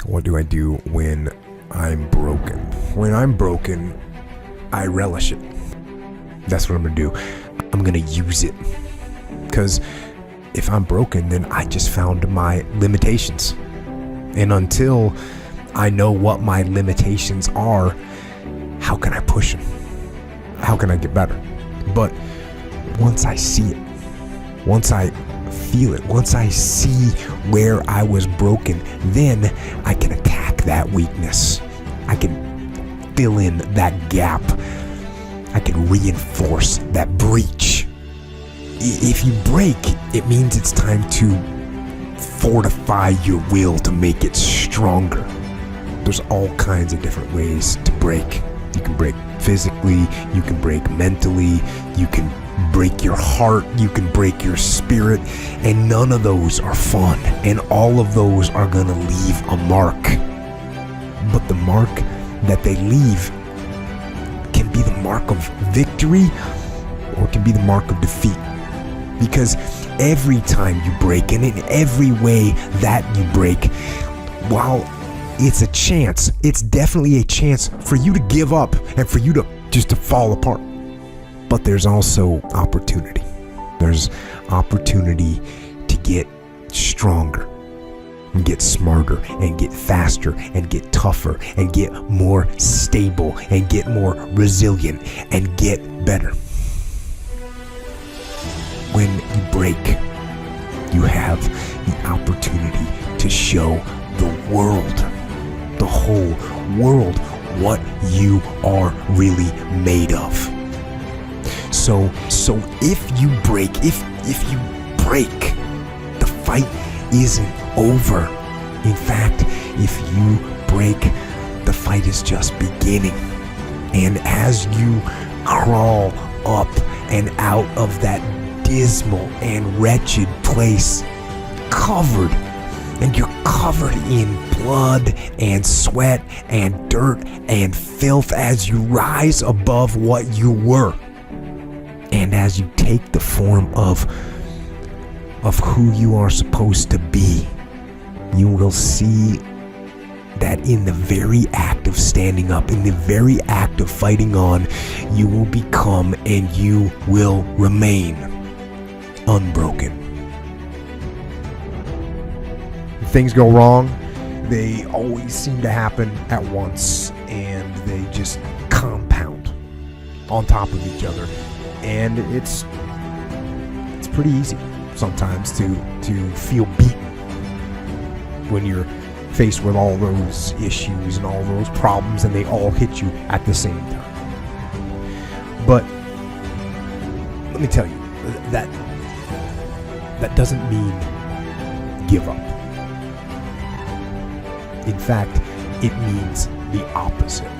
What do I do when I'm broken? When I'm broken, I relish it. That's what I'm gonna do. I'm gonna use it. Because if I'm broken, then I just found my limitations. And until I know what my limitations are, how can I push them? How can I get better? But once I see it, once I feel it, once I see where I was broken, then I can attack that weakness. I can fill in that gap. I can reinforce that breach. If you break, it means it's time to fortify your will to make it stronger. There's all kinds of different ways to break. You can break physically, you can break mentally, you can break your heart, you can break your spirit, and none of those are fun, and all of those are gonna leave a mark. But the mark that they leave can be the mark of victory or it can be the mark of defeat. Because every time you break, and in every way that you break, while it's a chance, it's definitely a chance for you to give up and for you to just to fall apart. But there's also opportunity. There's opportunity to get stronger and get smarter and get faster and get tougher and get more stable and get more resilient and get better. When you break, you have the opportunity to show the world, the whole world, what you are really made of. So if you break, if you break, the fight isn't over. In fact, if you break, the fight is just beginning. And as you crawl up and out of that dismal and wretched place, you're covered in blood and sweat and dirt and filth as you rise above what you were. And as you take the form of who you are supposed to be, you will see that in the very act of standing up, in the very act of fighting on, you will become and you will remain unbroken. Things go wrong, they always seem to happen at once, and they just compound on top of each other. And it's pretty easy sometimes to feel beaten when you're faced with all those issues and all those problems, and they all hit you at the same time. But let me tell you, that doesn't mean give up. In fact, it means the opposite.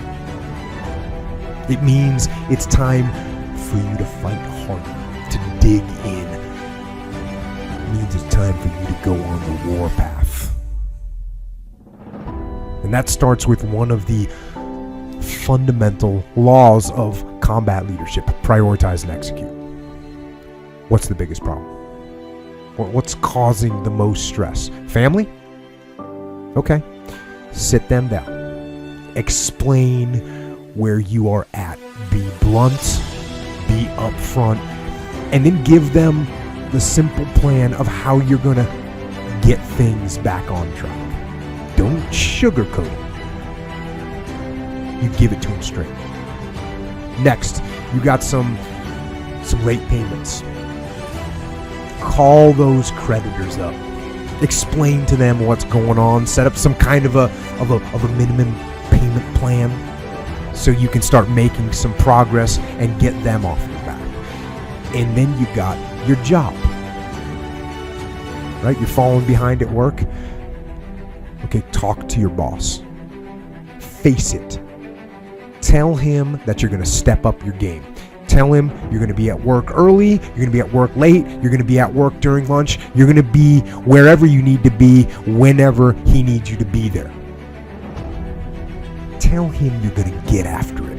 It means it's time for you to fight harder, to dig in. It means it's time for you to go on the warpath. And that starts with one of the fundamental laws of combat leadership: prioritize and execute. What's the biggest problem? What's causing the most stress? Family? Okay. Sit them down. Explain where you are at. Be blunt, be upfront, and then give them the simple plan of how you're going to get things back on track. Don't sugarcoat it. You give it to them straight. Next, you got some late payments. Call those creditors up. Explain to them what's going on. Set up some kind of a minimum payment plan so you can start making some progress and get them off your back. And then you got your job. Right? You're falling behind at work. Okay, talk to your boss. Face it. Tell him that you're going to step up your game. Tell him you're going to be at work early, you're going to be at work late, you're going to be at work during lunch, you're going to be wherever you need to be whenever he needs you to be there. Tell him you're going to get after it.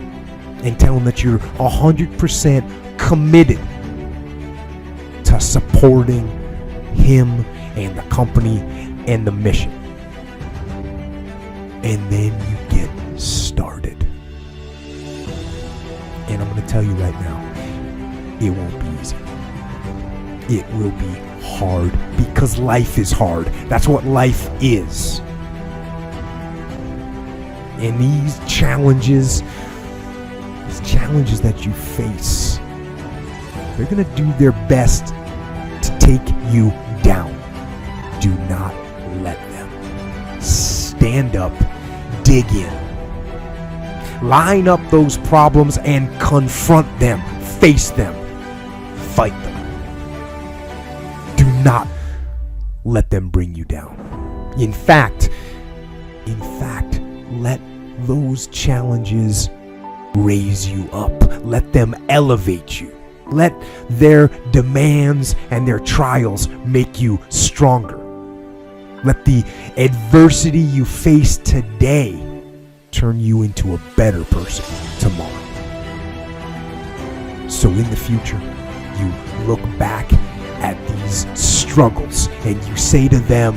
And tell him that you're 100% committed to supporting him and the company and the mission. and then you get started. And I'm going to tell you right now, it won't be easy. It will be hard because life is hard. That's what life is. And these challenges that you face, they're going to do their best to take you down. Do not let them. Stand up, dig in. Line up those problems and confront them. Face them. Fight them. Do not let them bring you down. In fact, let those challenges raise you up. Let them elevate you. Let their demands and their trials make you stronger. Let the adversity you face today turn you into a better person tomorrow. So in the future, you look back at these struggles and you say to them,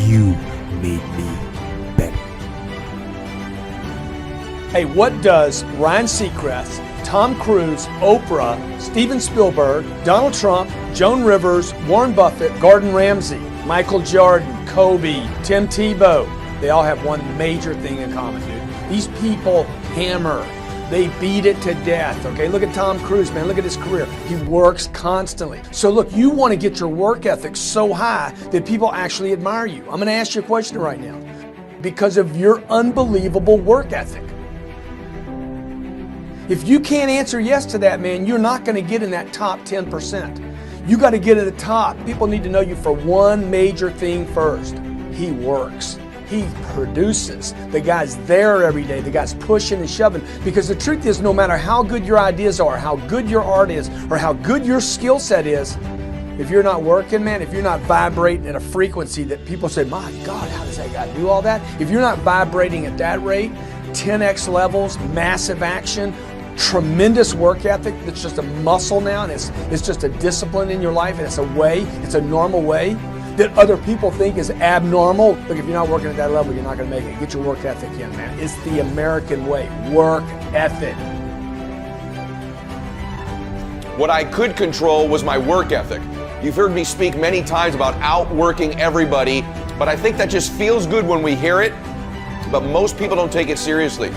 you made me better. Hey, what does Ryan Seacrest, Tom Cruise, Oprah, Steven Spielberg, Donald Trump, Joan Rivers, Warren Buffett, Gordon Ramsay, Michael Jordan, Kobe, Tim Tebow, they all have one major thing in common, dude. These people hammer. They beat it to death, okay? Look at Tom Cruise, man. Look at his career. He works constantly. So look, you want to get your work ethic so high that people actually admire you. I'm going to ask you a question right now. Because of your unbelievable work ethic. If you can't answer yes to that, man, you're not going to get in that top 10%. You got to get to the top. People need to know you for one major thing first. He works. He produces. The guy's there every day. The guy's pushing and shoving. Because the truth is, no matter how good your ideas are, how good your art is, or how good your skill set is, if you're not working, man, if you're not vibrating at a frequency that people say, my God, how does that guy do all that? If you're not vibrating at that rate, 10x levels, massive action, tremendous work ethic that's just a muscle now, and it's just a discipline in your life, and it's a way, it's a normal way that other people think is abnormal. Look, if you're not working at that level, you're not going to make it. Get your work ethic in, man. It's the American way. Work ethic. What I could control was my work ethic. You've heard me speak many times about outworking everybody, but I think that just feels good when we hear it, but most people don't take it seriously.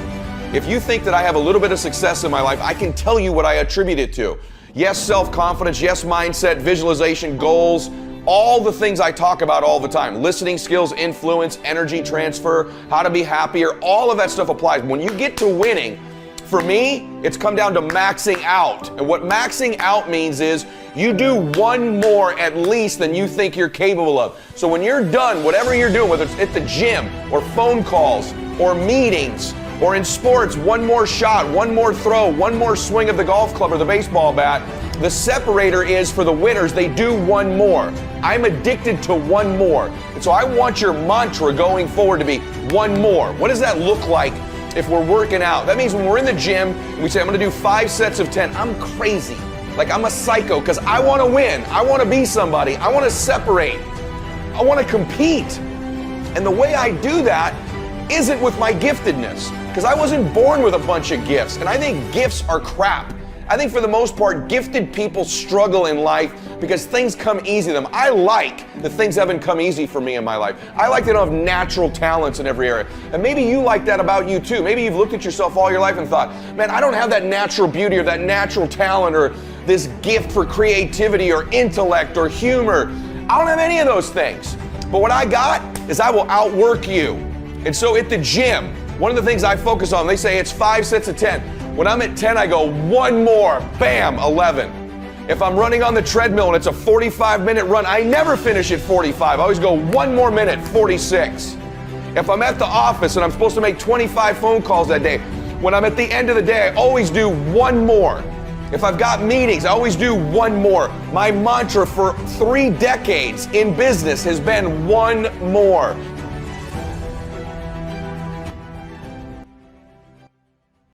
If you think that I have a little bit of success in my life, I can tell you what I attribute it to. Yes, self-confidence, yes, mindset, visualization, goals, all the things I talk about all the time. Listening skills, influence, energy transfer, how to be happier, all of that stuff applies. When you get to winning, for me, it's come down to maxing out. And what maxing out means is you do one more at least than you think you're capable of. So when you're done, whatever you're doing, whether it's at the gym or phone calls or meetings or in sports, one more shot, one more throw, one more swing of the golf club or the baseball bat, the separator is for the winners, they do one more. I'm addicted to one more. And so I want your mantra going forward to be one more. What does that look like if we're working out? That means when we're in the gym and we say, I'm gonna do 5 sets of 10, I'm crazy. Like I'm a psycho because I wanna win. I wanna be somebody. I wanna separate. I wanna compete. And the way I do that isn't with my giftedness, because I wasn't born with a bunch of gifts, and I think gifts are crap. I think for the most part, gifted people struggle in life because things come easy to them. I like that things haven't come easy for me in my life. I like that I don't have natural talents in every area. And maybe you like that about you too. Maybe you've looked at yourself all your life and thought, man, I don't have that natural beauty or that natural talent or this gift for creativity or intellect or humor. I don't have any of those things. But what I got is I will outwork you. And so at the gym, one of the things I focus on, they say it's 5 sets of 10. When I'm at 10, I go one more, bam, 11. If I'm running on the treadmill and it's a 45-minute run, I never finish at 45. I always go one more minute, 46. If I'm at the office and I'm supposed to make 25 phone calls that day, when I'm at the end of the day, I always do one more. If I've got meetings, I always do one more. My mantra for 3 decades in business has been one more.